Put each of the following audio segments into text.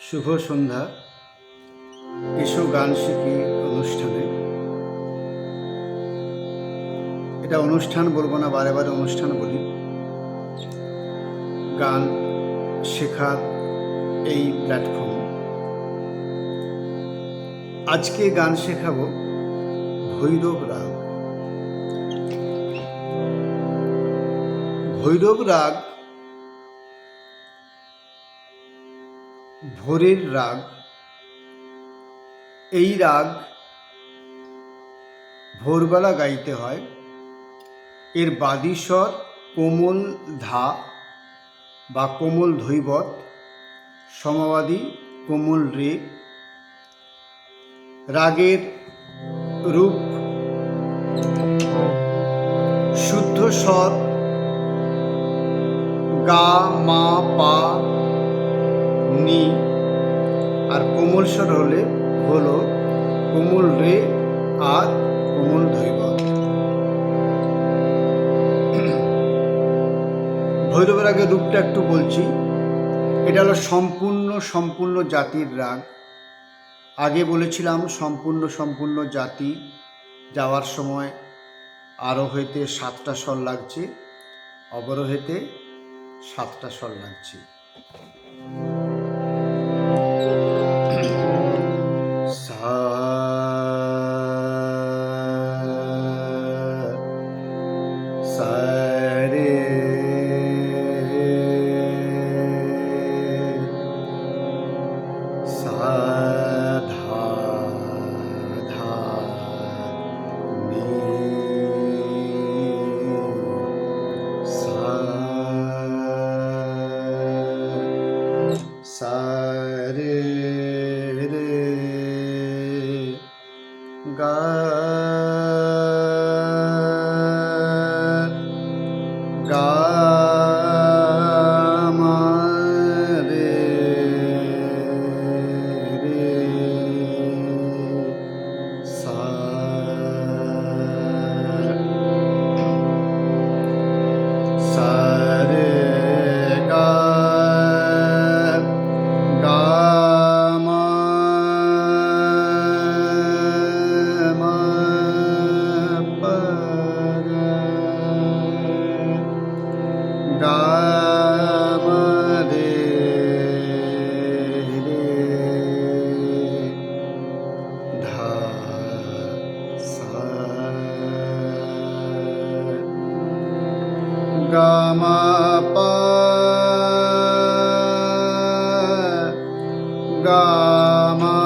শুভ সন্ধ্যা। এসো গান শিখি অনুষ্ঠানে। এটা অনুষ্ঠান বলবো না, বারে বারে অনুষ্ঠান বলি। গান শেখার এই প্ল্যাটফর্ম। আজকে গান শেখাবো ভৈরব রাগ। ভৈরব রাগ ভোরের রাগ। এই রাগ ভোরবেলা গাইতে হয়। এর বাদিস্বর কোমল ধা বা কোমল ধৈবত, সমবাদী কোমল রে। রাগের রূপ শুদ্ধ স্বর গা মা পা নি, আর কোমল স্বর হলো কোমল রে আর কোমল ধৈবত। ভৈরব রাগের রূপটা একটু বলছি। এটা হলো সম্পূর্ণ জাতির রাগ। আগে বলেছিলাম সম্পূর্ণ জাতি যাওয়ার সময় আরোহেতে 7টা স্বর লাগছে, অবরোহেতে 7টা স্বর লাগছে। সা সা রে সা ধা ধা নি সা সা রে রে গা গা মা রে রে সা সা রে গা গা মা মা পা গা মা রে রে ধা সা গা মা পা গা মা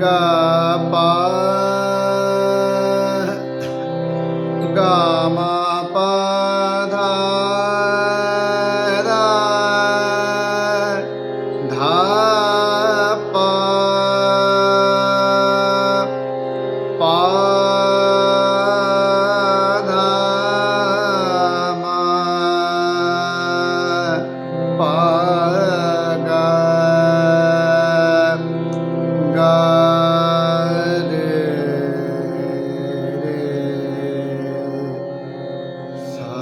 গা পা গা মা পা ধা রা ধা পা পা ধা মা পা গা গা রে রে সা।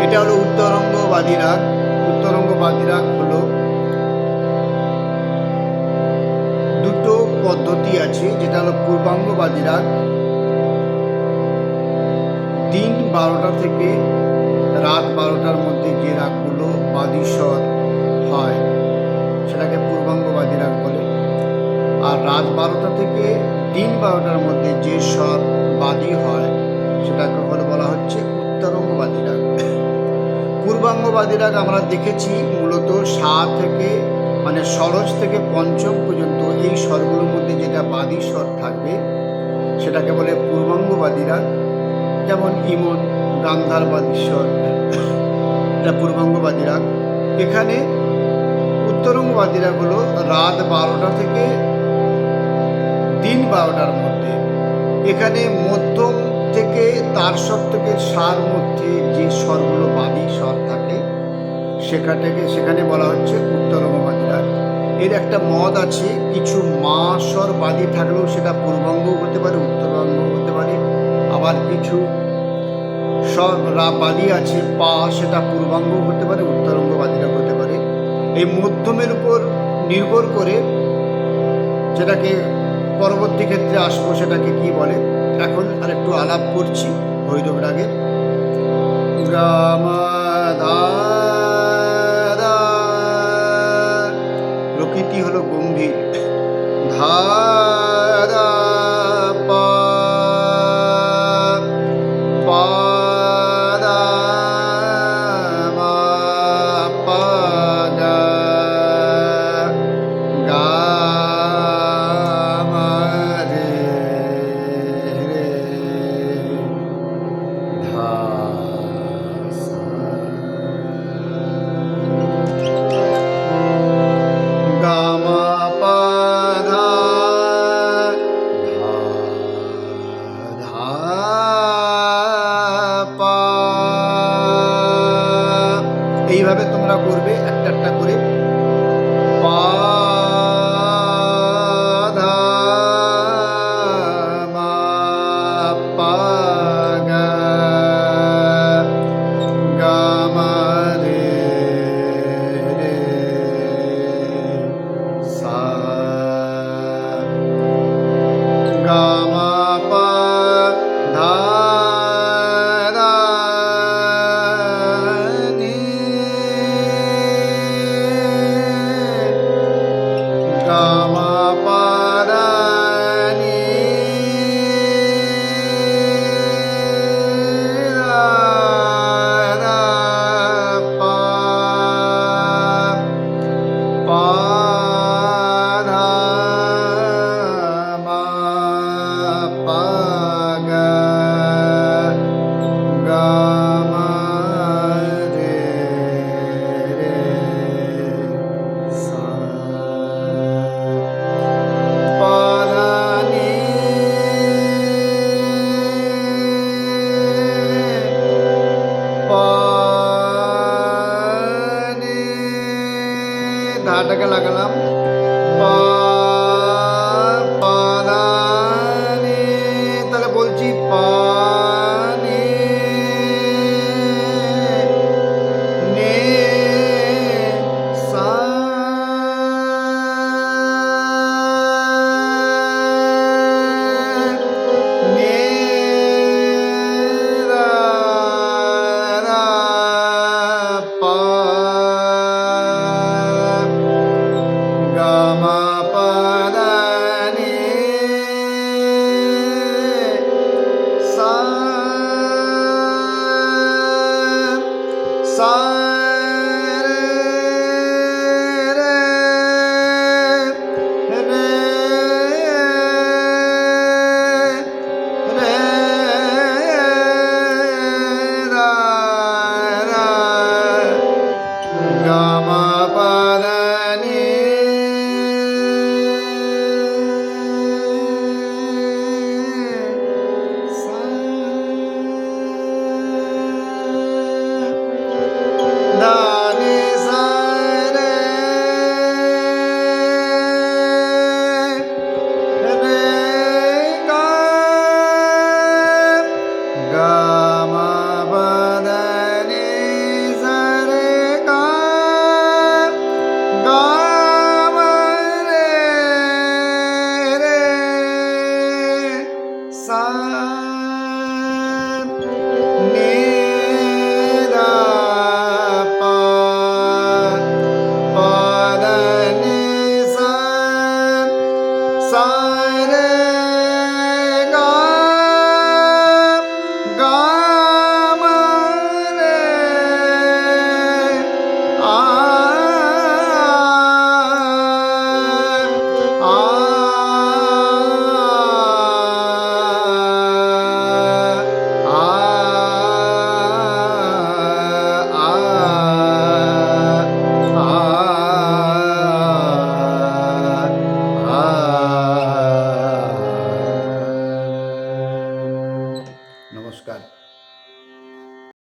এটা হলো উত্তরঙ্গবাদী রাগ। উত্তরঙ্গবাদী রাগ হলো দুটো পদ্ধতি আছে, যেটা হলো পূর্বাঙ্গবাদী রাগ। দিন 12টা থেকে রাত 12টার মধ্যে যে রাগগুলো বাদিস্বর হয় সেটাকে পূর্বাঙ্গবাদী রাগ বলে। আর রাত 12টা থেকে দিন 12টার মধ্যে যে স্বর বাদী হয় সেটাকে বলা হচ্ছে উত্তরঙ্গবাদী রাগ। পূর্বাঙ্গবাদী রাগ আমরা দেখেছি মূলত সা থেকে মানে সরজ থেকে পঞ্চম পর্যন্ত এই স্বরগুলোর মধ্যে যেটা বাদী স্বর থাকবে সেটাকে বলে পূর্বাঙ্গবাদী রাগ। যেমন ইমন, গান্ধারবাদী স্বর, এটা পূর্বাঙ্গবাদী রাগ। এখানে উত্তরঙ্গবাদী রাগ হলো রাত 12টা থেকে দিন 12টার মধ্যে। এখানে মধ্যম থেকে তার স্বর থেকে সার মধ্যে যে স্বরগুলো বাদী স্বর থাকে সেখানে বলা হচ্ছে উত্তরঙ্গবাদী রাগ। এর একটা মদ আছে, কিছু মা স্বর বাদী থাকলেও সেটা পূর্বাঙ্গও হতে পারে, উত্তরাঙ্গও হতে পারে। আবার কিছু স্বর বাদী আছে পা, সেটা পূর্বাঙ্গও হতে পারে, উত্তরাঙ্গ বাদীরা হতে পারে। এই মধ্যমের উপর নির্ভর করে যেটাকে পরবর্তী ক্ষেত্রে আসবো সেটাকে কি বলে। এখন আর একটু আলাপ করছি ভৈরব রাগের। প্রকৃতি হলো গম্ভীর,